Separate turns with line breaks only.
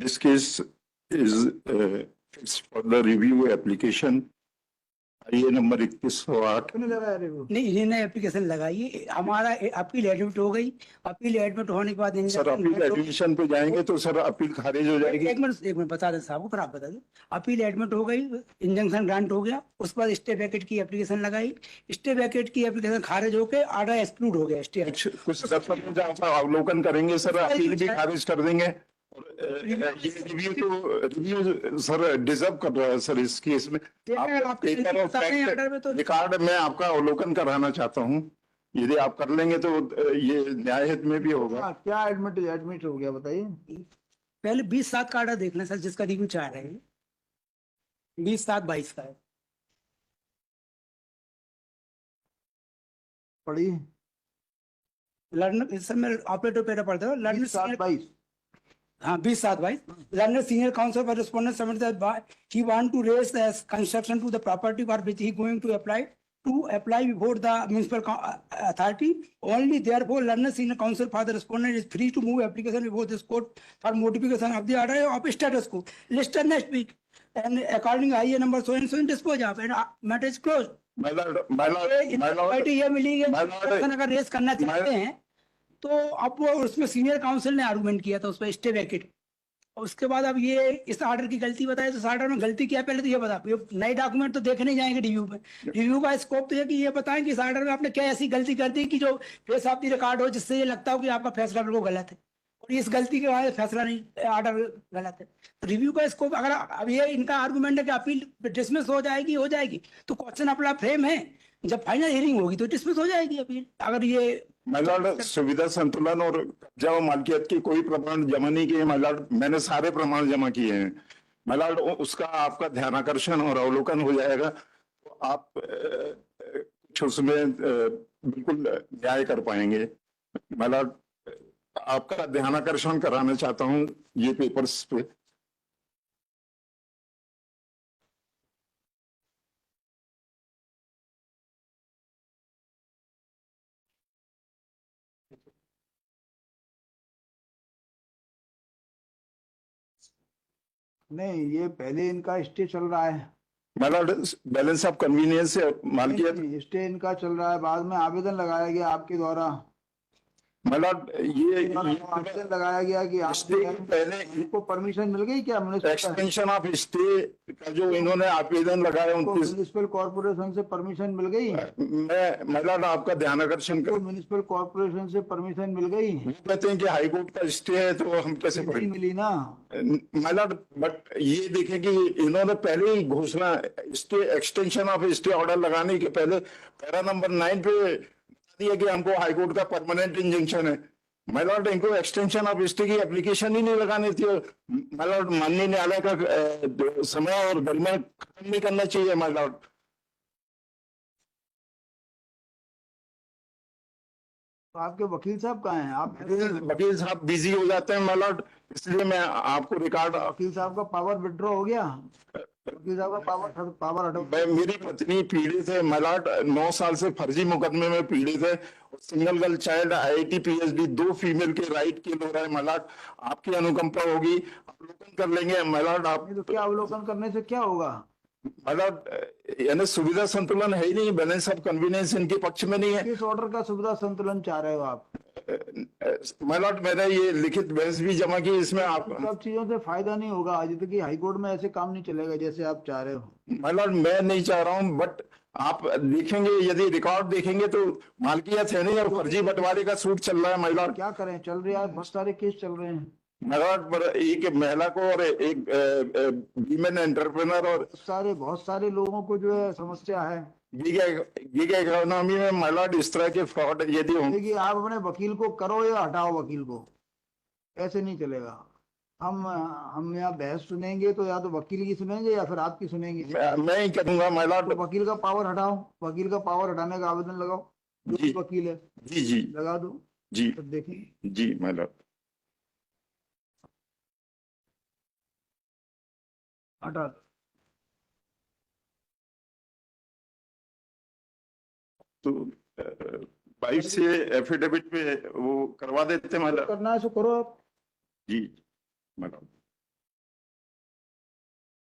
This case is it's for the review application ये number 2108।
नहीं, इन्होंने एप्लीकेशन लगाई, हमारा अपील एडमिट हो गई। अपील एडमिट होने के बाद
सर अपील एडमिशन पे जाएंगे तो सर अपील खारिज हो जाएगी।
एक मिनट बता दें साहब को, फिर आप बता दें। अपील एडमिट हो गई, इंजंक्शन ग्रांट हो गया, उस पर स्टे वैकेट की एप्लीकेशन लगाई, स्टे वैकेट की एप्लीकेशन खारिज होकर ऑर्डर एक्सक्लूड हो गया। स्टे
कुछ अवलोकन करेंगे सर, अपील भी खारिज कर देंगे। ये रिव्यू तो रिव्यू सर डिजर्व कर रहा है सर इस केस में। रिकॉर्ड में आपका अवलोकन कराना चाहता हूँ, यदि आप कर लेंगे तो ये न्याय हित में भी होगा।
क्या एडमिट हो गया बताइए।
पहले 20/7 का ऑर्डर देख लें सर, जिसका रिव्यू चाह रहे हैं। 20/7/22 का है।
पढ़िए
लर्नर, सर मैं ऑपरेटर पेपर पढ़ता हूँ। लर्नर
20/7/22।
हाँ 20/7/22। Learner senior counsel for respondent submitted that he want to raise the construction to the property for which he going to apply before the municipal authority. Only therefore, learner senior counsel for the respondent is free to move application before this court for modification of the order of status quo listed next week. And according to IA number so and so, dispose of and matter is closed.
My lord,
ये मिली है। अगर race करना चाहते हैं तो अब वो उसमें सीनियर काउंसिल ने आर्गुमेंट किया था उस पर स्टे वैकेट। और उसके बाद अब ये इस ऑर्डर की गलती बताए, तो इस ऑर्डर में गलती क्या पहले तो ये बता। नए डॉक्यूमेंट तो देखने जाएंगे रिव्यू में। रिव्यू का स्कोप तो ये कि ये बताएं कि इस ऑर्डर में आपने क्या ऐसी गलती कर दी कि जो फेस ऑफ द रिकॉर्ड हो, जिससे ये लगता हो कि आपका फैसला बिल्कुल गलत है और इस गलती के बाद फैसला नहीं, ऑर्डर गलत है। तो रिव्यू का स्कोप अगर अब ये इनका आर्गूमेंट है कि अपील डिसमिस हो जाएगी तो क्वेश्चन अपना फ्रेम है, जब फाइनल हियरिंग होगी तो डिसमिस हो जाएगी अपील। अगर ये
लॉर्ड सुविधा संतुलन और कब्जा व मालिकियत की कोई प्रमाण जमा नहीं किए लॉर्ड, मैंने सारे प्रमाण जमा किए हैं लॉर्ड। उसका आपका ध्यानाकर्षण और अवलोकन हो जाएगा तो आप कुछ उसमें बिल्कुल न्याय कर पाएंगे लॉर्ड। आपका ध्यानाकर्षण कराना चाहता हूं ये पेपर्स पे।
नहीं, ये पहले इनका स्टे चल रहा है
बैलेंस ऑफ कन्वीनियंस से मालिकियत
स्टे इनका चल रहा है। बाद में आवेदन लगाया गया आपके द्वारा,
ये
आवेदन लगाया गया कि
पहले
इनको परमिशन मिल गई क्या?
एक्सटेंशन ऑफ स्टे का जो इन्होंने आवेदन लगाया
म्युनिसिपल कॉर्पोरेशन से परमिशन मिल गई।
मैं आपका ध्यानाकर्षण कर,
म्युनिसिपल कॉर्पोरेशन से परमिशन मिल गई।
कहते हैं कि हाई कोर्ट का स्टे है तो हम कैसे
मिली ना
बट ये देखें कि इन्होंने पहले ही घोषणा stay extension of stay order लगाने के पहले पैरा नंबर 9 पे दिया कि हमको हाई कोर्ट का परमानेंट इंजंक्शन है। माय लॉर्ड, इनको एक्सटेंशन ऑफ स्टे की एप्लीकेशन ही नहीं लगानी थी। माय लॉर्ड, माननीय न्यायालय का समय और गरिमा खत्म नहीं करना चाहिए माय लॉर्ड।
तो आपके वकील साहब कहाँ हैं? आप
वकील साहब बिजी हो जाते हैं माय लॉर्ड, इसलिए मैं आपको रिकॉर्ड।
वकील साहब का पावर विड्रॉ हो गया? वकील साहब का पावर हटो।
मेरी पत्नी पीड़ित है माय लॉर्ड, 9 साल से फर्जी मुकदमे में पीड़ित है। Single girl child IIT PhD 2 female के राइट किल हो रहा है माय लॉर्ड। आपकी अनुकंपा होगी, अवलोकन कर लेंगे माय लॉर्ड। आप
तो क्या अवलोकन करने से क्या होगा
माय लॉर्ड? यानी सुविधा संतुलन है ही नहीं, बैलेंस ऑफ कन्वीनियंस इनके पक्ष में नहीं है।
किस ऑर्डर का सुविधा संतुलन चाह रहे हो आप?
माय लॉर्ड, मैंने ये लिखित बहस भी जमा की, इसमें आप
सब चीजों से फायदा नहीं होगा। आज तक हाई कोर्ट में ऐसे काम नहीं चलेगा जैसे आप चाह रहे हो।
माय लॉर्ड, मैं नहीं चाह रहा हूँ, बट आप देखेंगे, यदि रिकॉर्ड देखेंगे तो मालकियत है नहीं और फर्जी बंटवारे का सूट चल रहा है माय लॉर्ड।
क्या करें, चल रहा है, बहुत सारे केस चल रहे हैं
माय लॉर्ड। पर एक महिला को और एक वीमेन एंटरप्रेनर और
बहुत सारे लोगों को जो है समस्या है
गिग इकोनॉमी में माय लॉर्ड। इस तरह के फ्रॉड यदि हो,
देखिए आप अपने वकील को करो या हटाओ वकील को, ऐसे नहीं चलेगा। हम यहाँ बहस सुनेंगे तो या तो वकील की सुनेंगे या फिर आपकी सुनेंगे।
मैं ही करूंगा माय लॉर्ड।
तो वकील का पावर हटाओ, वकील का पावर हटाने का आवेदन लगाओ।
जी
वकील है
जी
लगा दो
जी
तो देखिए
जी माय लॉर्ड।
हटा दो।
तो 22 से एफिडेविट पे वो करवा देते हैं माय लॉर्ड।
करना है सो करो आप।
जी मैडम।